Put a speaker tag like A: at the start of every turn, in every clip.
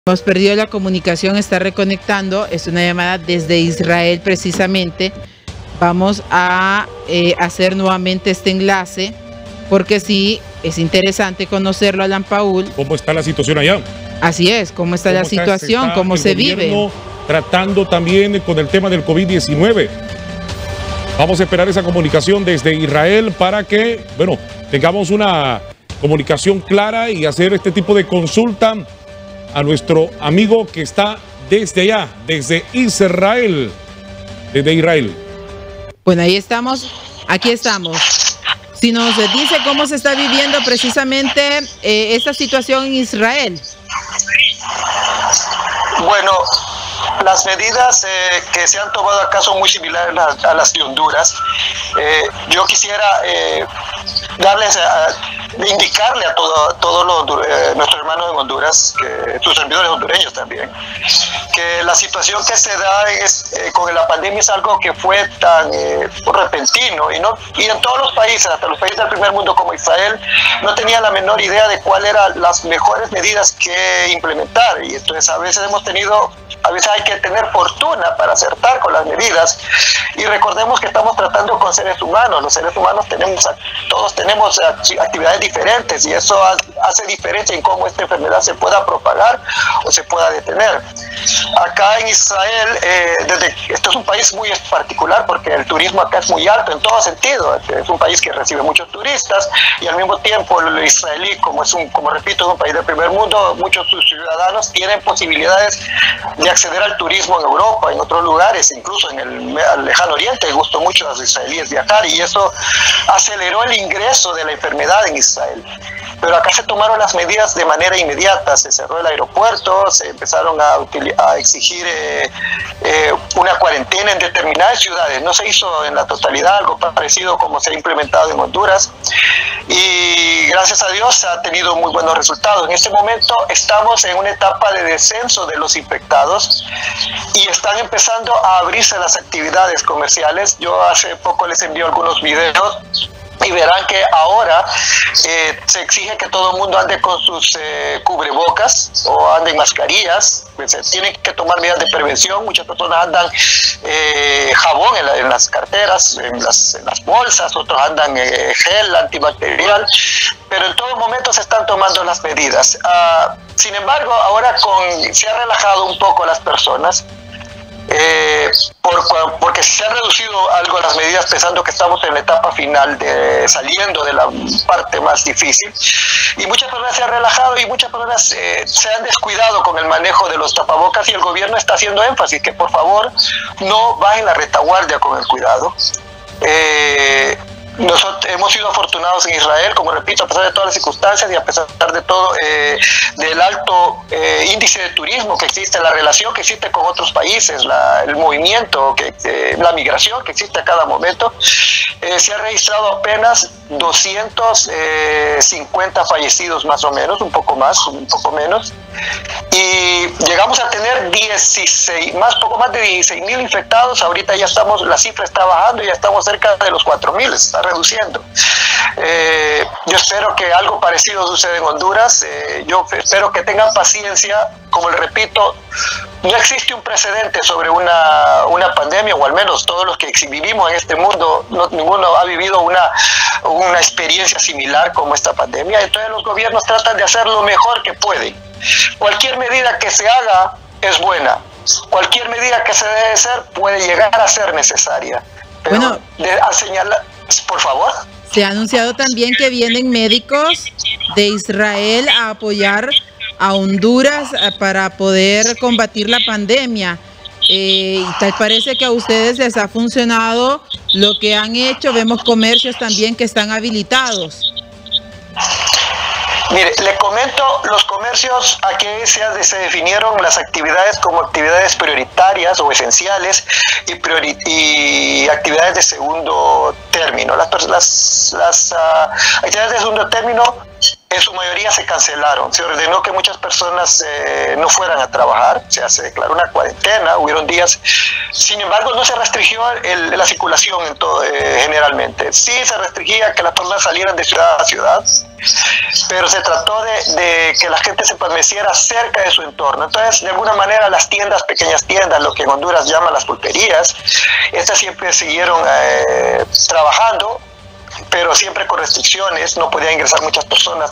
A: Hemos perdido la comunicación, está reconectando, es una llamada desde Israel precisamente. Vamos a hacer nuevamente este enlace porque sí, es interesante conocerlo, Alan Paul.
B: ¿Cómo está la situación allá?
A: Así es, ¿cómo está la situación? ¿Cómo se vive?
B: Tratando también con el tema del COVID-19. Vamos a esperar esa comunicación desde Israel para que, bueno, tengamos una comunicación clara y hacer este tipo de consulta a nuestro amigo que está desde allá, desde Israel. Desde Israel.
A: Bueno, ahí estamos, aquí estamos. Si nos dice cómo se está viviendo precisamente esta situación en Israel.
C: Bueno, las medidas que se han tomado acá son muy similares a las de Honduras. Yo quisiera indicarle a todos nuestros hermanos en Honduras, sus servidores hondureños también, que la situación que se da con la pandemia es algo que fue tan repentino y en todos los países, hasta los países del primer mundo como Israel, no tenían la menor idea de cuáles eran las mejores medidas que implementar. Y entonces a veces hay que tener fortuna para acertar con las medidas. Y recordemos que estamos tratando con seres humanos. Los seres humanos todos tenemos actividades diferentes y eso hace diferencia en cómo esta enfermedad se pueda propagar o se pueda detener. Acá en Israel, esto es un país muy particular porque el turismo acá es muy alto en todo sentido. Es un país que recibe muchos turistas y al mismo tiempo el israelí, como repito, es un país del primer mundo, muchos de sus ciudadanos tienen posibilidades de acceder al turismo en Europa, en otros lugares, incluso en el lejano oriente. Les gustó mucho a los israelíes viajar y eso aceleró el ingreso de la enfermedad en Israel. Pero acá se tomaron las medidas de manera inmediata, se cerró el aeropuerto, se empezaron a exigir una cuarentena en determinadas ciudades. No se hizo en la totalidad, algo parecido como se ha implementado en Honduras. Y gracias a Dios ha tenido muy buenos resultados. En este momento estamos en una etapa de descenso de los infectados y están empezando a abrirse las actividades comerciales. Yo hace poco les envié algunos videos y verán que ahora se exige que todo el mundo ande con sus cubrebocas o ande en mascarillas. Pues, tienen que tomar medidas de prevención. Muchas personas andan jabón en las carteras, en las bolsas, otros andan gel antibacterial, pero en todo momento se están tomando las medidas. Sin embargo, ahora se ha relajado un poco las personas. Porque se han reducido algo las medidas pensando que estamos en la etapa final saliendo de la parte más difícil, y muchas personas se han relajado y muchas personas se han descuidado con el manejo de los tapabocas y el gobierno está haciendo énfasis que por favor no bajen la retaguardia con el cuidado. Nosotros hemos sido afortunados en Israel, como repito, a pesar de todas las circunstancias y a pesar de todo del alto índice de turismo que existe, la relación que existe con otros países, el movimiento, la migración que existe a cada momento, se ha registrado apenas 250 fallecidos más o menos, un poco menos, y llegamos a tener poco más de 16.000 infectados. Ahorita ya la cifra está bajando y ya estamos cerca de los 4.000, está reduciendo. Yo espero que algo parecido suceda en Honduras. Yo espero que tengan paciencia. Como les repito, no existe un precedente sobre una pandemia, o al menos todos los que vivimos en este mundo, ninguno ha vivido una experiencia similar como esta pandemia. Entonces los gobiernos tratan de hacer lo mejor que pueden. Cualquier medida que se haga es buena. Cualquier medida que se debe hacer puede llegar a ser necesaria. Pero
A: bueno,
C: por favor.
A: Se ha anunciado también que vienen médicos de Israel a apoyar a Honduras para poder combatir la pandemia. Y tal parece que a ustedes les ha funcionado lo que han hecho. Vemos comercios también que están habilitados.
C: Mire, le comento, los comercios aquí se definieron las actividades como actividades prioritarias o esenciales y actividades de segundo término. Las actividades de segundo término en su mayoría se cancelaron. Se ordenó que muchas personas no fueran a trabajar, o sea, se declaró una cuarentena, hubieron días. Sin embargo, no se restringió la circulación en todo, generalmente. Sí se restringía que las personas salieran de ciudad a ciudad, pero se trató de que la gente se permaneciera cerca de su entorno. Entonces, de alguna manera, las tiendas, pequeñas tiendas, lo que en Honduras llaman las pulperías, estas siempre siguieron trabajando, pero siempre con restricciones, no podían ingresar muchas personas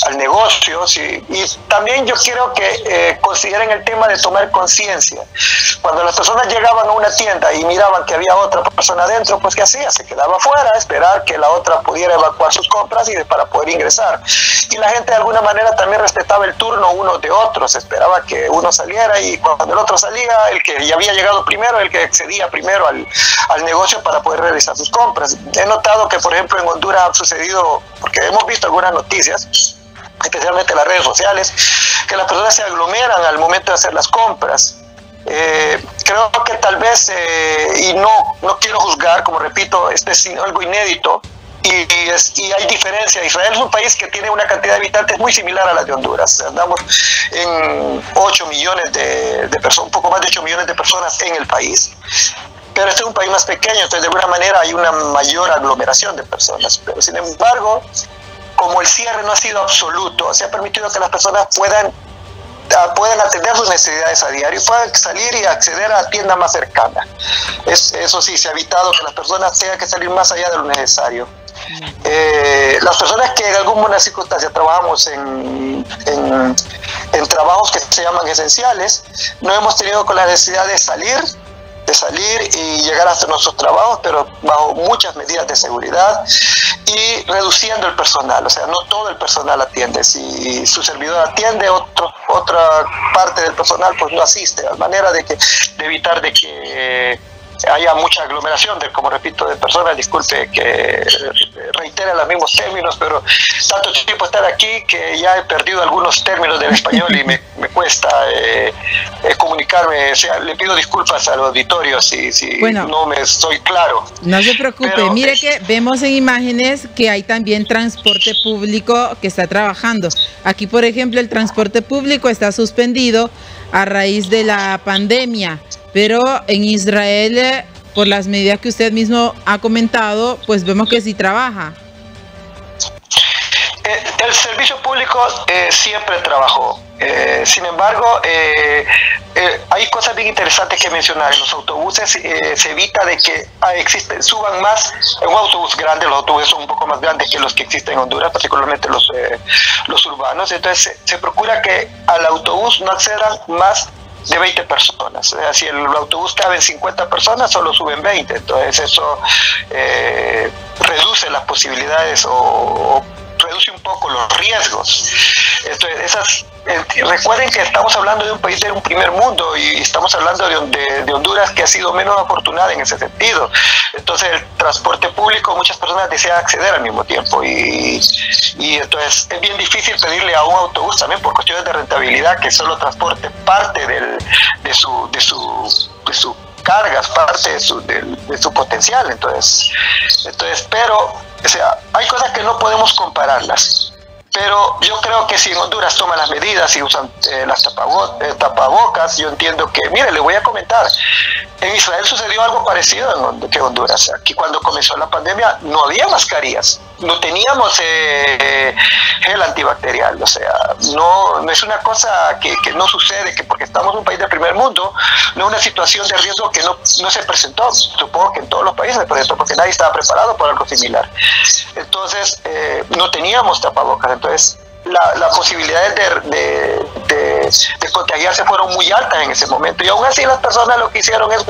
C: al negocio. ¿Sí? Y también yo quiero que consideren el tema de tomar conciencia. Cuando las personas llegaban a una tienda y miraban que había otra persona adentro, pues ¿qué hacía? Se quedaba afuera a esperar que la otra pudiera evacuar sus compras para poder ingresar. Y la gente de alguna manera también respetaba el turno uno de otros, esperaba que uno saliera, y cuando el otro salía, el que ya había llegado primero, el que accedía primero al negocio para poder realizar sus compras. He notado que, por ejemplo, en Honduras ha sucedido, porque hemos visto algunas noticias, especialmente en las redes sociales, que las personas se aglomeran al momento de hacer las compras. Creo que tal vez, y no quiero juzgar, como repito, este es algo inédito, y hay diferencia. Israel es un país que tiene una cantidad de habitantes muy similar a la de Honduras. Andamos en 8 millones de personas, un poco más de 8 millones de personas en el país. Pero este es un país más pequeño, entonces de alguna manera hay una mayor aglomeración de personas. Pero sin embargo, como el cierre no ha sido absoluto, se ha permitido que las personas puedan atender sus necesidades a diario, puedan salir y acceder a la tienda más cercana. Eso sí, se ha evitado que las personas tengan que salir más allá de lo necesario. Las personas que en alguna circunstancia trabajamos en trabajos que se llaman esenciales, no hemos tenido con la necesidad de salir y llegar hasta nuestros trabajos, pero bajo muchas medidas de seguridad y reduciendo el personal. O sea, no todo el personal atiende. Si su servidor atiende, otra parte del personal pues no asiste, de manera de evitar de que haya mucha aglomeración, como repito, de personas. Disculpe que reitere los mismos términos, pero tanto tiempo estar aquí que ya he perdido algunos términos del español y me cuesta comunicarme. O sea, le pido disculpas al auditorio si bueno, no me soy claro.
A: No se preocupe, pero mire que vemos en imágenes que hay también transporte público que está trabajando. Aquí, por ejemplo, el transporte público está suspendido a raíz de la pandemia. Pero en Israel, por las medidas que usted mismo ha comentado, pues vemos que sí trabaja.
C: El servicio público siempre trabajó. Sin embargo, hay cosas bien interesantes que mencionar. En los autobuses se evita de que suban más. En un autobús grande, los autobuses son un poco más grandes que los que existen en Honduras, particularmente los urbanos. Entonces se procura que al autobús no accedan más de 20 personas. O sea, si el autobús cabe en 50 personas, solo suben 20. Entonces eso reduce las posibilidades o reduce un poco los riesgos. Entonces, recuerden que estamos hablando de un país de un primer mundo y estamos hablando de Honduras, que ha sido menos afortunada en ese sentido. Entonces, el transporte público, muchas personas desean acceder al mismo tiempo y entonces es bien difícil pedirle a un autobús, también por cuestiones de rentabilidad, que solo transporte parte de su cargas, parte de su potencial. Entonces, pero, o sea, hay cosas que no podemos compararlas. Pero yo creo que si en Honduras toman las medidas y usan las tapabocas, yo entiendo que, mire, le voy a comentar, en Israel sucedió algo parecido que en Honduras. Aquí cuando comenzó la pandemia no había mascarillas, no teníamos gel antibacterial. O sea, no es una cosa que no sucede, que porque estamos en un país del primer mundo, no es una situación de riesgo que no se presentó. Supongo que en todos los países se presentó porque nadie estaba preparado para algo similar. Entonces, no teníamos tapabocas. Entonces, las posibilidades de contagiarse fueron muy altas en ese momento, y aún así las personas lo que hicieron es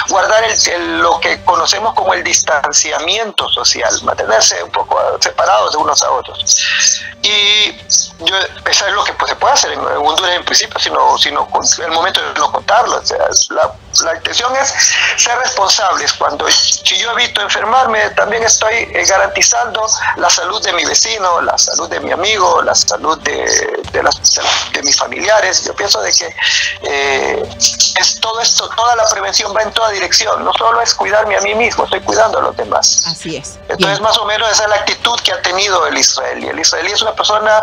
C: guardar lo que conocemos como el distanciamiento social, mantenerse un poco separados de unos a otros. Y eso es lo que se puede hacer en Honduras en principio, sino con el momento de no contarlo. O sea, La intención es ser responsables. Si yo evito enfermarme, también estoy garantizando la salud de mi vecino, la salud de mi amigo, la salud de mis familiares. Yo pienso de que es todo esto, toda la prevención va en toda dirección. No solo es cuidarme a mí mismo, estoy cuidando a los demás.
A: Así es.
C: Entonces, más o menos esa es la actitud que ha tenido el israelí. El israelí es una persona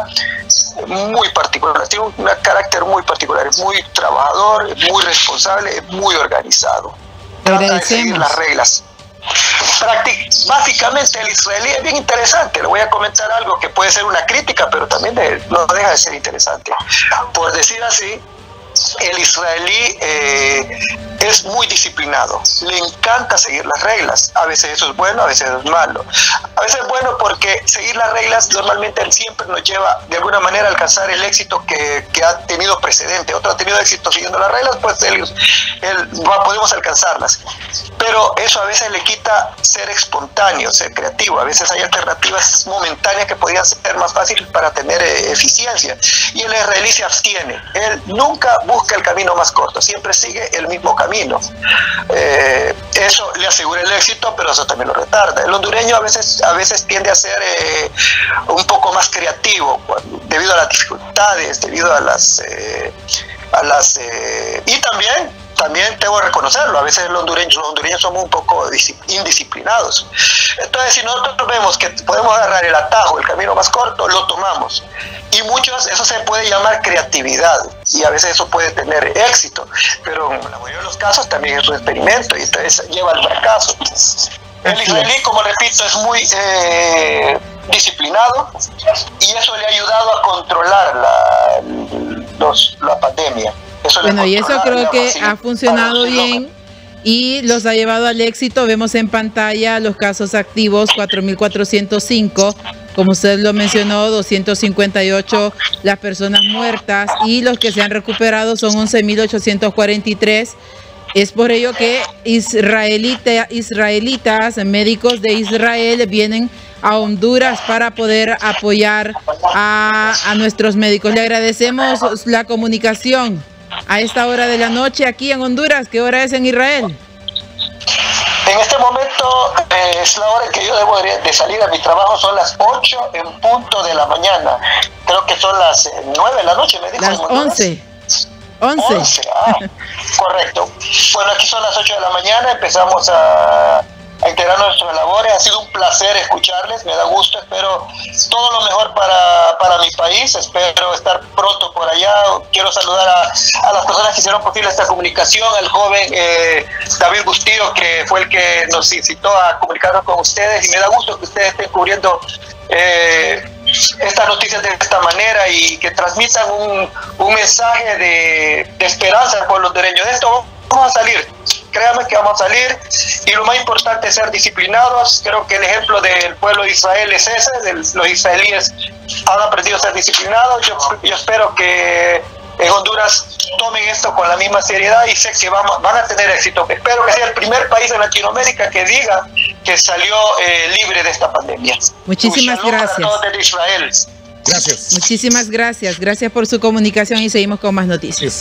C: muy particular, tiene un carácter muy particular, es muy trabajador, muy responsable, muy organizado. Trata de seguir las reglas. Básicamente el israelí es bien interesante. Le voy a comentar algo que puede ser una crítica, pero también no deja de ser interesante. Por decir así, el israelí es muy disciplinado, le encanta seguir las reglas. A veces eso es bueno, a veces es malo. A veces es bueno porque seguir las reglas normalmente siempre nos lleva de alguna manera a alcanzar el éxito que ha tenido precedente. Otro ha tenido éxito siguiendo las reglas, pues podemos alcanzarlas. Pero eso a veces le quita ser espontáneo, ser creativo. A veces hay alternativas momentáneas que podrían ser más fáciles para tener eficiencia. Y el israelí se abstiene. Él nunca busca el camino más corto, siempre sigue el mismo camino. Eso le asegura el éxito, pero eso también lo retarda. El hondureño a veces tiende a ser un poco más creativo debido a las dificultades, debido a las y también tengo que reconocerlo, a veces los hondureños somos un poco indisciplinados. Entonces, si nosotros vemos que podemos agarrar el atajo, el camino más corto, lo tomamos. Y eso se puede llamar creatividad, y a veces eso puede tener éxito, pero en la mayoría de los casos también es un experimento, y entonces lleva al fracaso. El israelí, como repito, es muy disciplinado, y eso le ha ayudado a controlar la pandemia.
A: Bueno, y eso creo que ha funcionado bien y los ha llevado al éxito. Vemos en pantalla los casos activos, 4.405, como usted lo mencionó, 258 las personas muertas, y los que se han recuperado son 11.843. Es por ello que israelitas, médicos de Israel, vienen a Honduras para poder apoyar a nuestros médicos. Le agradecemos la comunicación a esta hora de la noche aquí en Honduras. ¿Qué hora es en Israel?
C: En este momento es la hora que yo debo de salir a mi trabajo, son las 8 en punto de la mañana. Creo que son las 9 de la noche, me dijo.
A: Las 11. 11.
C: Correcto. Bueno, aquí son las 8 de la mañana, empezamos a integrarnos en nuestras labores. Ha sido un placer escucharles, me da gusto, espero todo lo mejor para mi país, espero estar pronto por allá. Quiero saludar a las personas que hicieron posible esta comunicación, al joven David Bustillo, que fue el que nos incitó a comunicarnos con ustedes, y me da gusto que ustedes estén cubriendo estas noticias de esta manera y que transmitan un mensaje de esperanza al pueblo hondureño. De esto vamos a salir, créanme que vamos a salir, y lo más importante es ser disciplinados. Creo que el ejemplo del pueblo de Israel es ese, los israelíes han aprendido a ser disciplinados. Yo espero que en Honduras tomen esto con la misma seriedad, y sé que van a tener éxito. Espero que sea el primer país en Latinoamérica que diga que salió libre de esta pandemia.
A: Muchísimas gracias.
C: A todos desde Israel.
B: Gracias.
A: Muchísimas gracias. Gracias por su comunicación, y seguimos con más noticias.